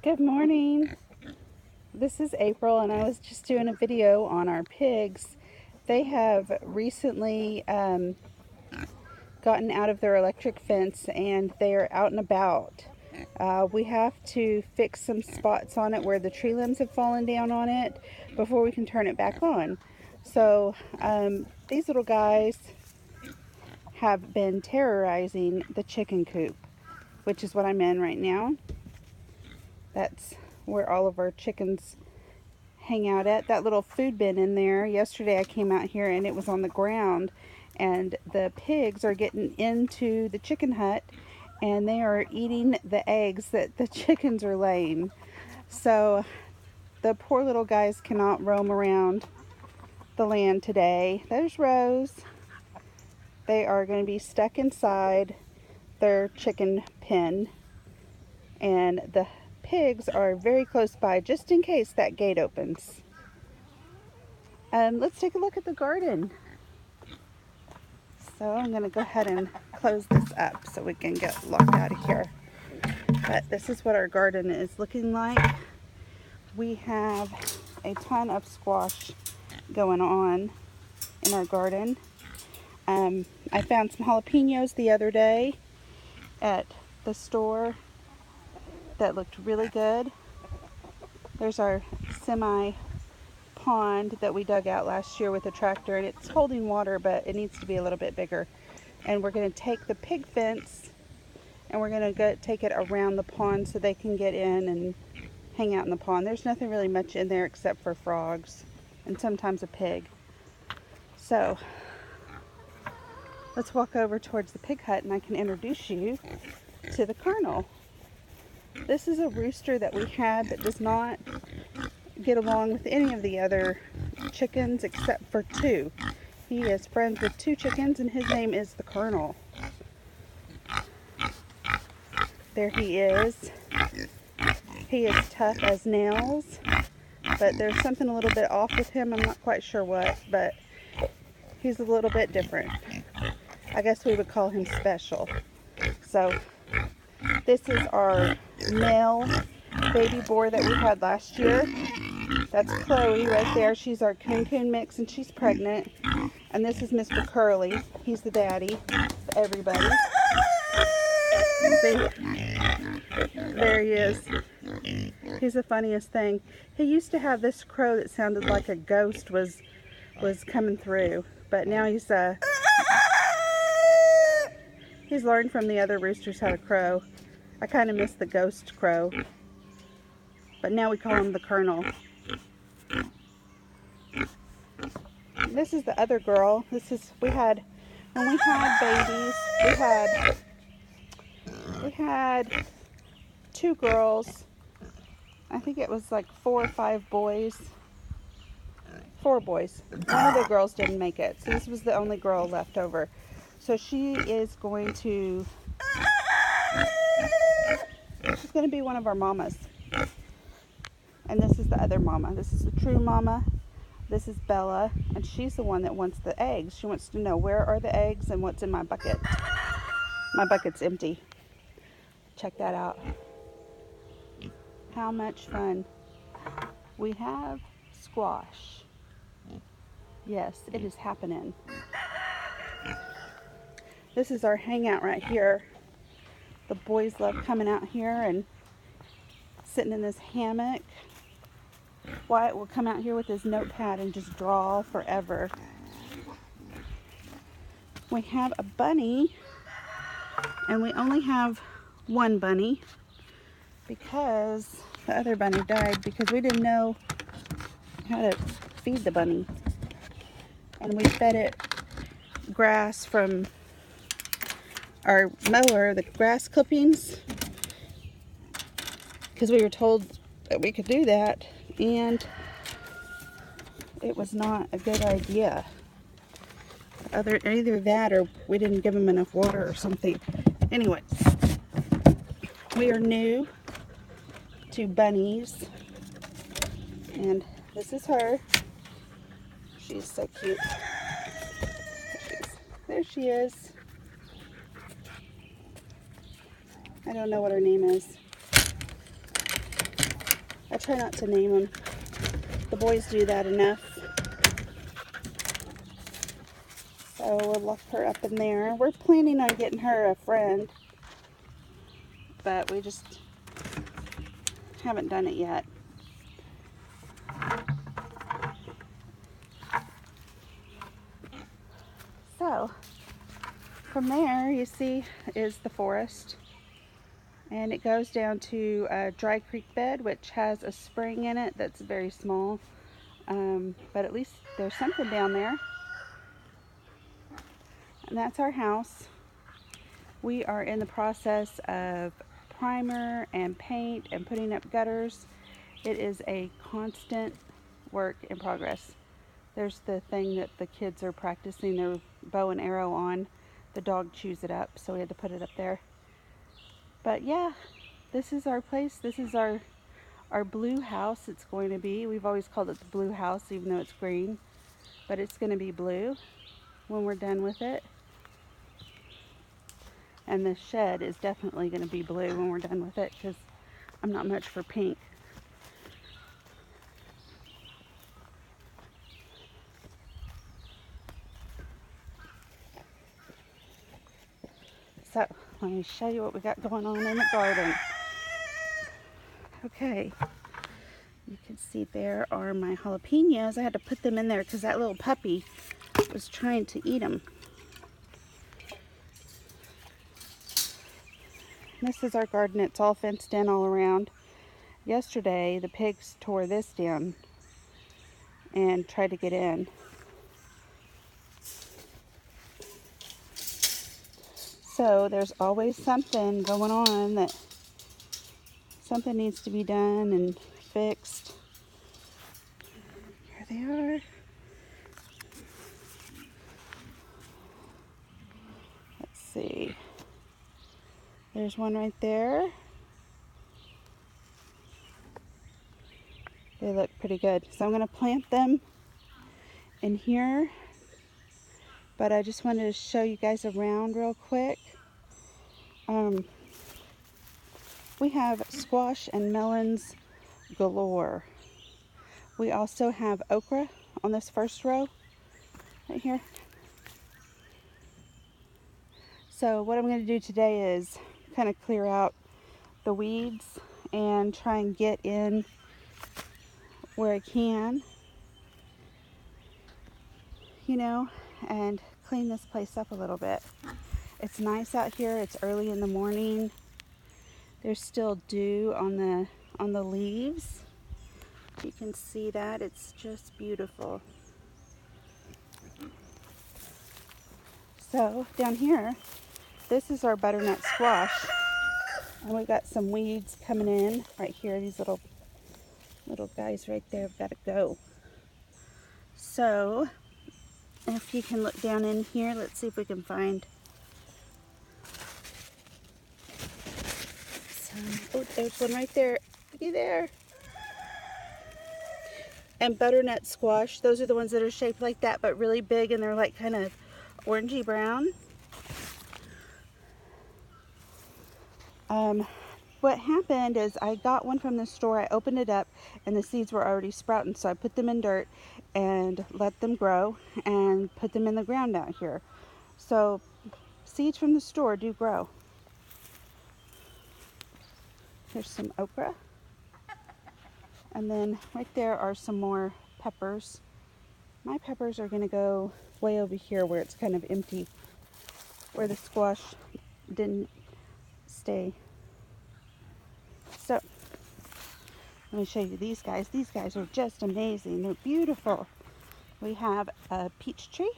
Good morning. This is April, and I was just doing a video on our pigs. They have recently gotten out of their electric fence and they are out and about. We have to fix some spots on it where the tree limbs have fallen down on it before we can turn it back on. So these little guys have been terrorizing the chicken coop, which is what I'm in right now. That's where all of our chickens hang out at. That little food bin in there. Yesterday I came out here and it was on the ground, and the pigs are getting into the chicken hut and they are eating the eggs that the chickens are laying. So the poor little guys cannot roam around the land today. There's Rose. They are going to be stuck inside their chicken pen, and the pigs are very close by just in case that gate opens. Let's take a look at the garden. So I'm going to go ahead and close this up so we can get locked out of here. But this is what our garden is looking like. We have a ton of squash going on in our garden. I found some jalapenos the other day at the store that looked really good. There's our semi pond that we dug out last year with a tractor, and it's holding water, but it needs to be a little bit bigger. And we're going to take the pig fence and we're going to take it around the pond so they can get in and hang out in the pond. There's nothing really much in there except for frogs and sometimes a pig. So let's walk over towards the pig hut and I can introduce you to the Colonel. This is a rooster that we had that does not get along with any of the other chickens except for two. He is friends with two chickens and his name is the Colonel. There he is. He is tough as nails, but there's something a little bit off with him. I'm not quite sure what, but he's a little bit different. I guess we would call him special. So this is our male baby boar that we had last year. That's Chloe right there. She's our coon mix and she's pregnant. And this is Mr. Curly. He's the daddy of everybody. See? There he is. He's the funniest thing. He used to have this crow that sounded like a ghost was coming through. But now he's learned from the other roosters how to crow. I kind of miss the ghost crow. But now we call him the Colonel. This is the other girl. When we had babies, we had two girls. I think it was like 4 or 5 boys. 4 boys. One of the girls didn't make it. So this was the only girl left over. So she's going to be one of our mamas. And this is the other mama. This is the true mama. This is Bella, and she's the one that wants the eggs. She wants to know where are the eggs and what's in my bucket. My bucket's empty. Check that out. How much fun. We have squash. Yes, it is happening. This is our hangout right here. The boys love coming out here and sitting in this hammock. Wyatt will come out here with his notepad and just draw forever. We have a bunny, and we only have one bunny because the other bunny died because we didn't know how to feed the bunny. And we fed it grass from our mower, the grass clippings, because we were told that we could do that. And it was not a good idea. Either that or we didn't give them enough water or something. Anyway, we are new to bunnies. And this is her. She's so cute. There she is. I don't know what her name is. I try not to name them. The boys do that enough. So we'll lock her up in there. We're planning on getting her a friend, but we just haven't done it yet. So from there, you see, is the forest, and it goes down to a dry creek bed, which has a spring in it that's very small, but at least there's something down there. And that's our house. We are in the process of primer and paint and putting up gutters. It is a constant work in progress. There's the thing that the kids are practicing their bow and arrow on. The dog chews it up, so we had to put it up there. But yeah, this is our place. This is our blue house. It's going to be. We've always called it the blue house, even though it's green. But it's going to be blue when we're done with it. And the shed is definitely going to be blue when we're done with it, because I'm not much for pink. So, let me show you what we got going on in the garden. Okay, you can see there are my jalapenos. I had to put them in there because that little puppy was trying to eat them. This is our garden. It's all fenced in all around. Yesterday, the pigs tore this down and tried to get in. So there's always something going on that something needs to be done and fixed. Here they are. Let's see. There's one right there. They look pretty good. So I'm going to plant them in here. But I just wanted to show you guys around real quick. We have squash and melons galore. We also have okra on this first row right here. So what I'm going to do today is kind of clear out the weeds and try and get in where I can, you know, and clean this place up a little bit. It's nice out here. It's early in the morning. There's still dew on the leaves. You can see that. It's just beautiful. So down here, this is our butternut squash. And we got some weeds coming in right here. These little guys right there have got to go. So if you can look down in here, let's see if we can find some. Oh, there's one right there. Looky there. And butternut squash, those are the ones that are shaped like that, but really big, and they're like kind of orangey brown. What happened is I got one from the store, I opened it up, and the seeds were already sprouting, so I put them in dirt and let them grow and put them in the ground out here. So seeds from the store do grow. Here's some okra. And then right there are some more peppers. My peppers are going to go way over here where it's kind of empty, where the squash didn't stay. So let me show you these guys. These guys are just amazing. They're beautiful. We have a peach tree.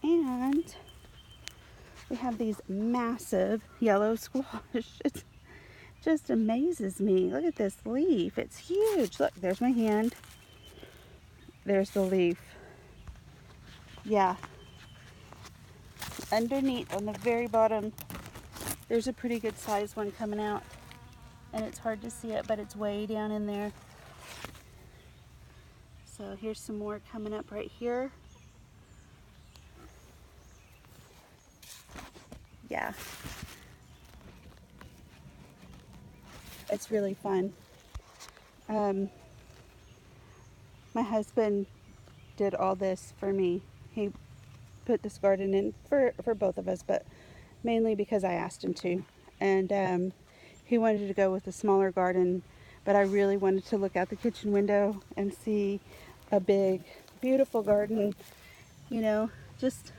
And we have these massive yellow squash. It just amazes me. Look at this leaf. It's huge. Look, there's my hand. There's the leaf. Yeah. Underneath, on the very bottom, there's a pretty good sized one coming out. And it's hard to see it, but it's way down in there. So here's some more coming up right here. Yeah. it's really fun. My husband did all this for me. He put this garden in for both of us, but mainly because I asked him to. And he wanted to go with a smaller garden, but I really wanted to look out the kitchen window and see a big, beautiful garden, you know, just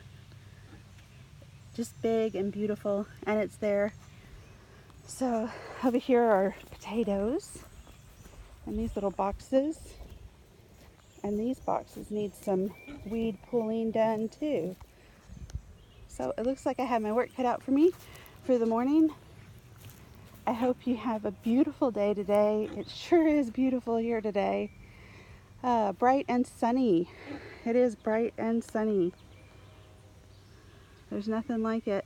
big and beautiful, and it's there. So over here are potatoes in these little boxes, and these boxes need some weed pulling done too. So it looks like I have my work cut out for me for the morning. I hope you have a beautiful day today. It sure is beautiful here today. Bright and sunny. It is bright and sunny. There's nothing like it.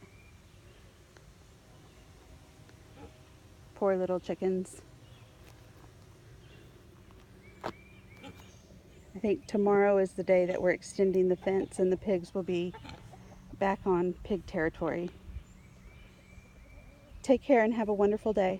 Poor little chickens. I think tomorrow is the day that we're extending the fence and the pigs will be back on pig territory. Take care and have a wonderful day.